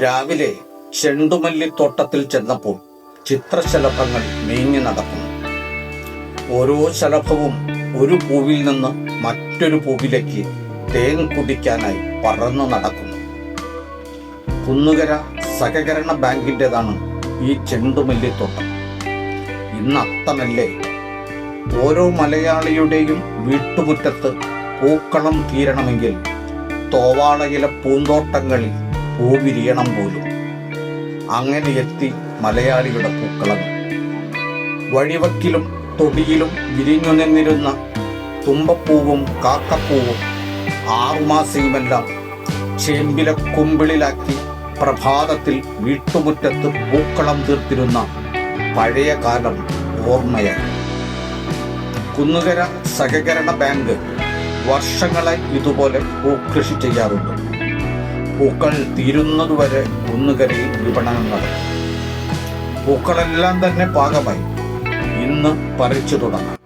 രാവിലെ ചെണ്ടുമല്ലിത്തോട്ടത്തിൽ ചെന്നപ്പോൾ ചിത്രശലഭങ്ങൾ നീങ്ങി നടക്കുന്നു. ഓരോ ശലഭവും ഒരു പൂവിൽ നിന്ന് മറ്റൊരു പൂവിലേക്ക് തേൻ കുടിക്കാനായി പറന്നു നടക്കുന്നു. കുന്നുകര സഹകരണ ബാങ്കിൻ്റെതാണ് ഈ ചെണ്ടുമല്ലിത്തോട്ടം. ഇന്ന് അത്തമല്ലേ? ഓരോ മലയാളിയുടെയും വീട്ടുമുറ്റത്ത് പൂക്കളം തീരണമെങ്കിൽ തോവാളയിലെ പൂന്തോട്ടങ്ങളിൽ പൂവിരിയണം പോലും. അങ്ങനെ എത്തി മലയാളിയുടെ പൂക്കളങ്ങൾ. വഴിവക്കിലും തൊടിയിലും വിരിഞ്ഞു നിന്നിരുന്ന തുമ്പപ്പൂവും കാക്കപ്പൂവും ആറുമാസിയുമെല്ലാം ചേമ്പിലെ കുമ്പിളിലാക്കി പ്രഭാതത്തിൽ വീട്ടുമുറ്റത്ത് പൂക്കളം തീർത്തിരുന്ന പഴയ കാലം ഓർമ്മയായി. കുന്നുകര സഹകരണ ബാങ്ക് വർഷങ്ങളായി ഇതുപോലെ പൂക്കൃഷി ചെയ്യാറുണ്ട്. പൂക്കൾ തീരുന്നതുവരെ കുന്നുകരയിൽ വിപണനം നടക്കും. പൂക്കളെല്ലാം തന്നെ പാകമായി. ഇന്ന് പറിച്ചു തുടങ്ങാം.